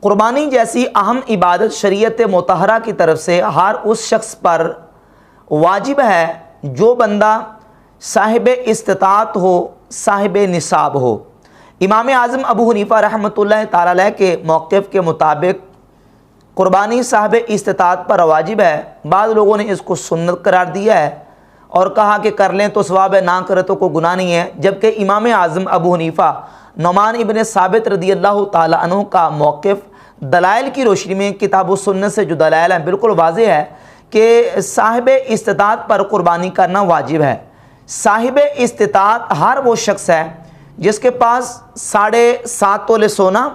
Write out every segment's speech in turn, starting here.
قربانی جیسی اہم عبادت شریعت مطہرہ کی طرف سے ہر اس شخص پر واجب ہے جو بندہ صاحب استطاعت ہو، صاحب نصاب ہو۔ امام اعظم ابو حنیفہ رحمۃ اللہ تعالی علیہ کے موقف کے مطابق قربانی صاحب استطاعت پر واجب ہے۔ بعض لوگوں نے اس کو سنت قرار دیا ہے اور کہا کہ کر لیں تو ثواب ہے، نہ کرے تو کوئی گناہ نہیں ہے، جبکہ امام اعظم ابو حنیفہ نعمان ابن ثابت رضی اللہ تعالی عنہ کا موقف دلائل کی روشنی میں کتاب و سنت سے جو دلائل ہیں بالکل واضح ہے کہ صاحب استطاعت پر قربانی کرنا واجب ہے۔ صاحب استطاعت ہر وہ شخص ہے جس کے پاس 7.5 تولے سونا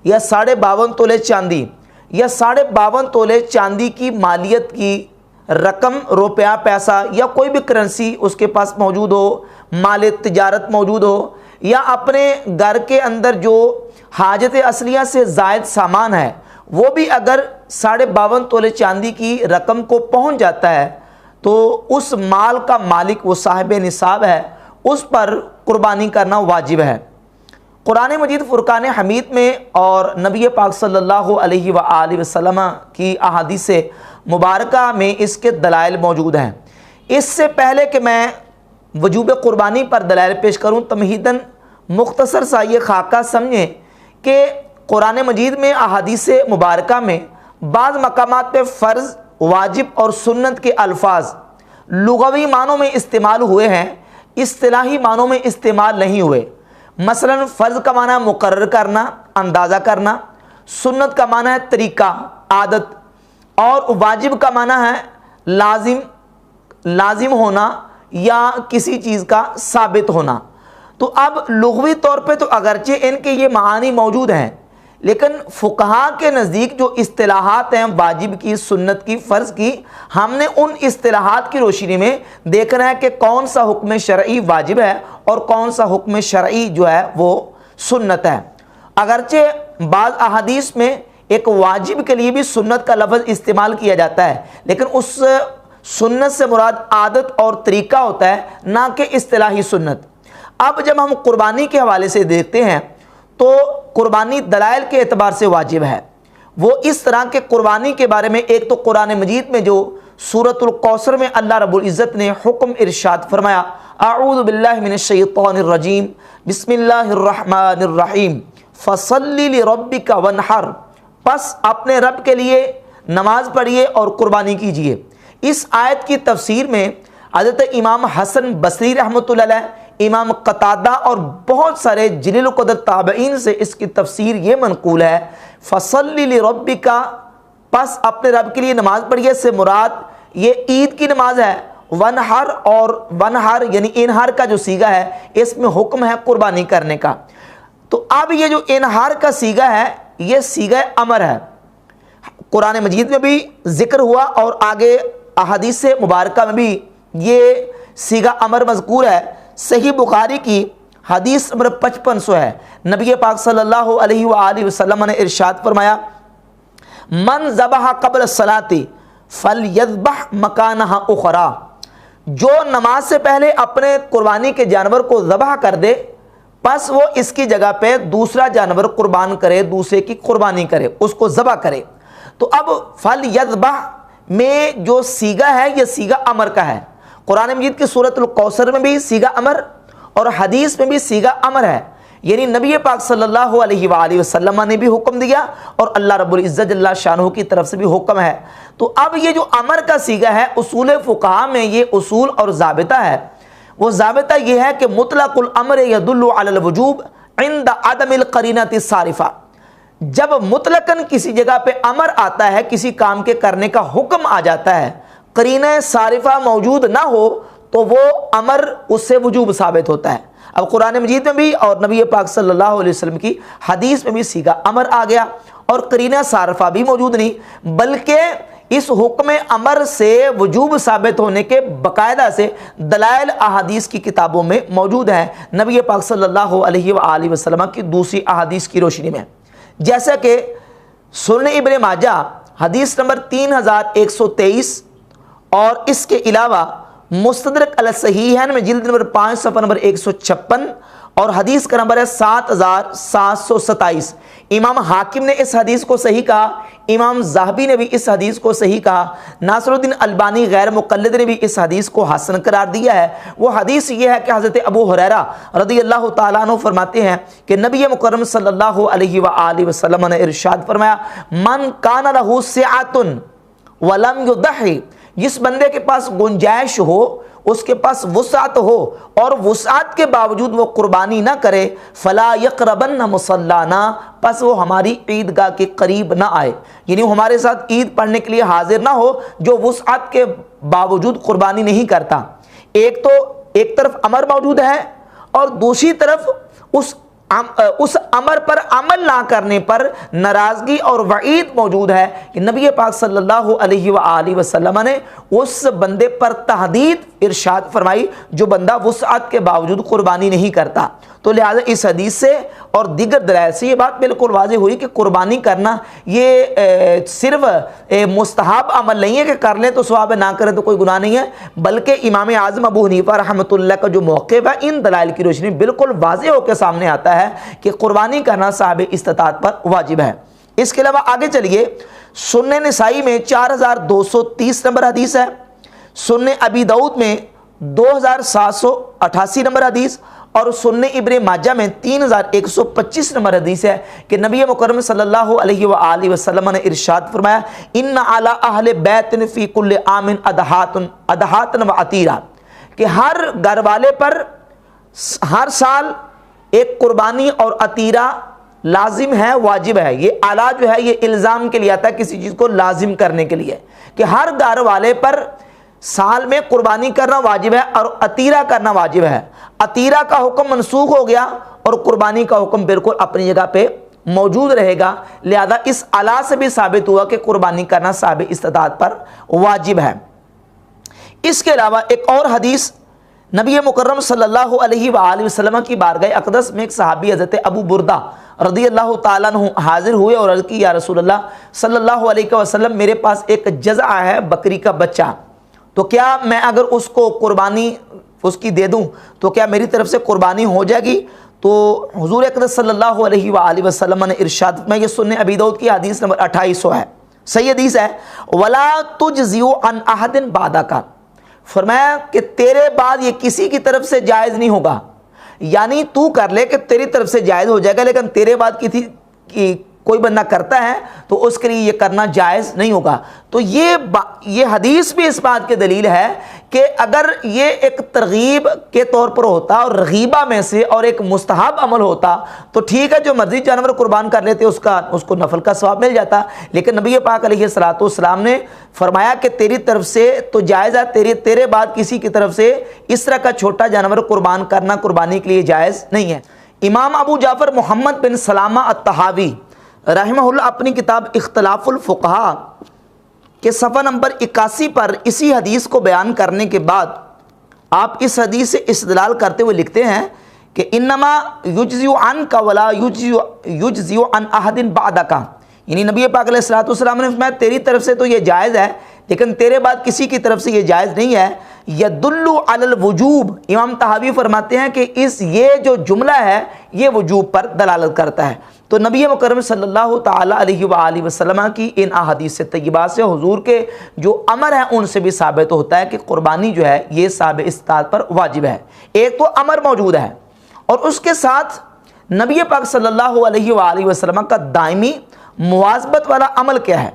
یا 52.5 تولے چاندی یا 52.5 تولے چاندی کی مالیت کی رقم، روپیہ، پیسہ یا کوئی بھی کرنسی اس کے پاس موجود ہو، مال تجارت موجود ہو، یا اپنے گھر کے اندر جو حاجت اصلیہ سے زائد سامان ہے وہ بھی اگر 52.5 تولے چاندی کی رقم کو پہنچ جاتا ہے تو اس مال کا مالک وہ صاحب نصاب ہے، اس پر قربانی کرنا واجب ہے۔ قرآن مجید فرقان حمید میں اور نبی پاک صلی اللہ علیہ وآلہ وسلم کی احادیث مبارکہ میں اس کے دلائل موجود ہیں۔ اس سے پہلے کہ میں وجوب قربانی پر دلائل پیش کروں، تمہیداً مختصر سا یہ خاکہ سمجھیں کہ قرآن مجید میں احادیث مبارکہ میں بعض مقامات پہ فرض، واجب اور سنت کے الفاظ لغوی معنوں میں استعمال ہوئے ہیں، اصطلاحی معنوں میں استعمال نہیں ہوئے۔ مثلا فرض کا معنی ہے مقرر کرنا، اندازہ کرنا، سنت کا معنی ہے طریقہ، عادت، اور واجب کا معنی ہے لازم ہونا یا کسی چیز کا ثابت ہونا۔ تو اب لغوی طور پہ تو اگرچہ ان کے یہ معانی موجود ہیں، لیکن فقہا کے نزدیک جو اصطلاحات ہیں واجب کی، سنت کی، فرض کی، ہم نے ان اصطلاحات کی روشنی میں دیکھنا ہے کہ کون سا حکم شرعی واجب ہے اور کون سا حکم شرعی جو ہے وہ سنت ہے۔ اگرچہ بعض احادیث میں ایک واجب کے لیے بھی سنت کا لفظ استعمال کیا جاتا ہے، لیکن اس سنت سے مراد عادت اور طریقہ ہوتا ہے، نہ کہ اصطلاحی سنت۔ اب جب ہم قربانی کے حوالے سے دیکھتے ہیں تو قربانی دلائل کے اعتبار سے واجب ہے۔ وہ اس طرح کے قربانی کے بارے میں ایک تو قرآن مجید میں جو سورۃ الکوثر میں اللہ رب العزت نے حکم ارشاد فرمایا، اعوذ باللہ من الشیطان الرجیم، بسم اللہ الرحمن الرحیم، فصل لربک وانحر، پس اپنے رب کے لیے نماز پڑھیے اور قربانی کیجیے۔ اس آیت کی تفسیر میں حضرت امام حسن بصری رحمۃ اللہ علیہ، امام قتادہ اور بہت سارے جلیل القدر تابعین سے اس کی تفسیر یہ منقول ہے، فصلی لربک، پس اپنے رب کے لیے نماز پڑھیے سے مراد یہ عید کی نماز ہے، ونحر، اور ونحر یعنی انحار کا جو صیغہ ہے اس میں حکم ہے قربانی کرنے کا۔ تو اب یہ جو انحار کا صیغہ ہے یہ صیغہ امر ہے، قرآن مجید میں بھی ذکر ہوا اور آگے احادیث مبارکہ میں بھی یہ صیغہ امر مذکور ہے۔ صحیح بخاری کی حدیث نمبر 5500 ہے، نبی پاک صلی اللہ علیہ وآلہ وسلم نے ارشاد فرمایا، من ذبح قبل الصلاۃ فلیذبح مکانہا اخرى، جو نماز سے پہلے اپنے قربانی کے جانور کو ذبح کر دے پس وہ اس کی جگہ پہ دوسرا جانور قربان کرے، دوسرے کی قربانی کرے، اس کو ذبح کرے۔ تو اب فلیذبح میں جو صیغہ ہے یہ صیغہ امر کا ہے۔ قرآن مجید کی سورۃ الکوثر میں بھی صیغہ امر اور حدیث میں بھی صیغہ امر ہے، یعنی نبی پاک صلی اللہ علیہ وآلہ وسلم نے بھی حکم دیا اور اللہ رب العزت جل شانہ کی طرف سے بھی حکم ہے۔ تو اب یہ جو امر کا صیغہ ہے اصول فقہا میں یہ اصول اور ضابطہ ہے، وہ ضابطہ یہ ہے کہ مطلق الامر یدل علی الوجوب عند عدم القرینۃ الصارفہ، جب مطلقاً کسی جگہ پہ امر آتا ہے، کسی کام کے کرنے کا حکم آ جاتا ہے، قرینہ صارفہ موجود نہ ہو تو وہ امر اس سے وجوب ثابت ہوتا ہے۔ اب قرآن مجید میں بھی اور نبی پاک صلی اللہ علیہ وسلم کی حدیث میں بھی صیغہ امر آ گیا اور قرینہ صارفہ بھی موجود نہیں، بلکہ اس حکم امر سے وجوب ثابت ہونے کے باقاعدہ سے دلائل احادیث کی کتابوں میں موجود ہیں، نبی پاک صلی اللہ علیہ وآلہ وسلم کی دوسری احادیث کی روشنی میں، جیسا کہ سنن ابن ماجہ حدیث نمبر 3123 اور اس کے علاوہ مستدرک علی الصحیحین میں جلد نمبر 5 صفحہ نمبر 156 اور حدیث کا نمبر ہے 7727۔ امام حاکم نے اس حدیث کو صحیح کہا، امام ذہبی نے بھی اس حدیث کو صحیح کہا، ناصر الدین البانی غیر مقلد نے بھی اس حدیث کو حسن قرار دیا ہے۔ وہ حدیث یہ ہے کہ حضرت ابو ہریرہ رضی اللہ تعالیٰ عنہ فرماتے ہیں کہ نبی مکرم صلی اللہ علیہ وآلہ وسلم نے ارشاد فرمایا، من کان لہ سعۃ ولم یضحی، جس بندے کے پاس گنجائش ہو، اس کے پاس وسعت ہو اور وسعت کے باوجود وہ قربانی نہ کرے، فلا یقربن مصلانا، پس وہ ہماری عیدگاہ کے قریب نہ آئے، یعنی وہ ہمارے ساتھ عید پڑھنے کے لیے حاضر نہ ہو جو وسعت کے باوجود قربانی نہیں کرتا۔ ایک طرف امر موجود ہے اور دوسری طرف اس امر پر عمل نہ کرنے پر ناراضگی اور وعید موجود ہے کہ نبی پاک صلی اللہ علیہ وآلہ وسلم نے اس بندے پر تحدید ارشاد فرمائی جو بندہ وسعت کے باوجود قربانی نہیں کرتا۔ تو لہٰذا اس حدیث سے اور دیگر دلائل سے یہ بات بالکل واضح ہوئی کہ قربانی کرنا یہ صرف مستحب عمل نہیں ہے کہ کر لیں تو ثواب ہے، نہ کریں تو کوئی گناہ نہیں ہے، بلکہ امام اعظم ابو حنیفہ رحمۃ اللہ کا جو موقف ہے ان دلائل کی روشنی بالکل واضح ہو کے سامنے آتا ہے کہ قربانی کرنا صاحب استطاعت پر واجب ہے۔ اس کے علاوہ آگے چلیے، سنن نسائی میں 4230 نمبر حدیث ہے، سنن ابی داؤد میں 2788 نمبر حدیث اور سنن ابن ماجہ میں 3125 نمبر حدیث ہے کہ نبی مکرم صلی اللہ علیہ وآلہ وسلم نے ارشاد فرمایا، ان علی اہل بیت فی کل عام اضحیٰ و عتیرہ، کہ ہر گھر والے پر ہر سال ایک قربانی اور عتیرہ لازم ہے، واجب ہے۔ یہ اعلیٰ جو ہے یہ الزام کے لیے آتا ہے کسی چیز کو لازم کرنے کے لیے، کہ ہر گھر والے پر سال میں قربانی کرنا واجب ہے اور عتیرہ کرنا واجب ہے۔ عتیرہ کا حکم منسوخ ہو گیا اور قربانی کا حکم بالکل اپنی جگہ پہ موجود رہے گا، لہذا اس اعلیٰ سے بھی ثابت ہوا کہ قربانی کرنا صاحب استطاعت پر واجب ہے۔ اس کے علاوہ ایک اور حدیث نبی مکرم صلی اللہ علیہ وآلہ وسلم کی بارگاہ اقدس میں ایک صحابی حضرت ابو بردہ رضی اللہ تعالیٰ عنہ حاضر ہوئے اور عرض کی، یا رسول اللہ صلی اللہ علیہ وسلم، میرے پاس ایک جزع ہے بکری کا بچہ، تو کیا میں اگر اس کو قربانی اس کی دے دوں تو کیا میری طرف سے قربانی ہو جائے گی؟ تو حضور اقدس صلی اللہ علیہ وآلہ وسلم نے ارشاد، میں یہ سنن ابی داؤد کی حدیث نمبر 2800 ہے، صحیح حدیث ہے، وَلَا تُجْزِئُ عَنْ أَحَدٍ بَعْدَكَ، فرمایا کہ تیرے بعد یہ کسی کی طرف سے جائز نہیں ہوگا، یعنی تو کر لے کہ تیری طرف سے جائز ہو جائے گا، لیکن تیرے بعد کسی کی کوئی بندہ کرتا ہے تو اس کے لیے یہ کرنا جائز نہیں ہوگا۔ تو یہ حدیث بھی اس بات کی دلیل ہے کہ اگر یہ ایک ترغیب کے طور پر ہوتا اور رغیبہ میں سے اور ایک مستحب عمل ہوتا تو ٹھیک ہے، جو مرضی جانور قربان کر لیتے اس کو نفل کا ثواب مل جاتا، لیکن نبی پاک علیہ الصلوۃ والسلام نے فرمایا کہ تیری طرف سے تو جائز ہے، تیرے بعد کسی کی طرف سے اس طرح کا چھوٹا جانور قربان کرنا قربانی کے لیے جائز نہیں ہے۔ امام ابو جعفر محمد بن سلامہ الطحاوی رحمہ اللہ اپنی کتاب اختلاف الفقہاء کے صفحہ نمبر 81 پر اسی حدیث کو بیان کرنے کے بعد آپ اس حدیث سے استدلال کرتے ہوئے لکھتے ہیں کہ انما یجزی عنک ولا یجزی عن احد بعدک، یعنی نبی پاک علیہ الصلوۃ والسلام نے فرمایا تیری طرف سے تو یہ جائز ہے لیکن تیرے بعد کسی کی طرف سے یہ جائز نہیں ہے۔ یدل علی الوجوب، امام طحاوی فرماتے ہیں کہ یہ جو جملہ ہے یہ وجوب پر دلالت کرتا ہے۔ تو نبی مکرم صلی اللہ تعالی علیہ وآلہ وسلم کی ان احادیث طیبات سے حضور کے جو امر ہیں ان سے بھی ثابت ہوتا ہے کہ قربانی جو ہے یہ صاحب استطاعت پر واجب ہے۔ ایک تو امر موجود ہے اور اس کے ساتھ نبی پاک صلی اللہ علیہ وآلہ وسلم کا دائمی مواظبت والا عمل کیا ہے،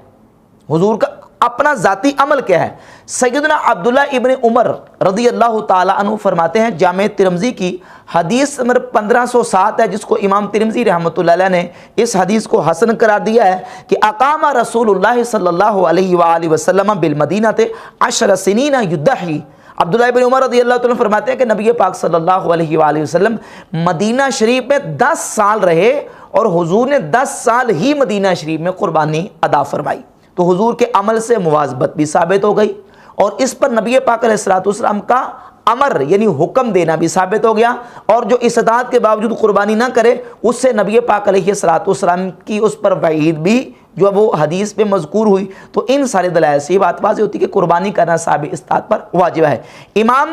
حضور کا اپنا ذاتی عمل کیا ہے۔ سیدنا عبداللہ ابن عمر رضی اللہ تعالیٰ عنہ فرماتے ہیں، جامع ترمذی کی حدیث نمبر 1507 ہے جس کو امام ترمذی رحمۃ اللہ علیہ نے اس حدیث کو حسن قرار دیا ہے کہ اقام رسول اللہ صلی اللہ علیہ وآلہ وسلم بالمدینہ 10 سنین یضحی، عبداللہ ابن عمر رضی اللہ تعالیٰ فرماتے ہیں کہ نبی پاک صلی اللہ علیہ وآلہ وسلم مدینہ شریف میں 10 سال رہے اور حضور نے 10 سال ہی مدینہ شریف میں قربانی ادا فرمائی۔ تو حضور کے عمل سے مواظبت بھی ثابت ہو گئی اور اس پر نبی پاک علیہ الصلوۃ والسلام کا امر یعنی حکم دینا بھی ثابت ہو گیا، اور جو استطاعت کے باوجود قربانی نہ کرے اس سے نبی پاک علیہ الصلوۃ والسلام کی اس پر وعید بھی جو وہ حدیث میں مذکور ہوئی۔ تو ان سارے دلائل سے یہ بات واضح ہوتی ہے کہ قربانی کرنا صاحب استطاعت پر واجب ہے۔ امام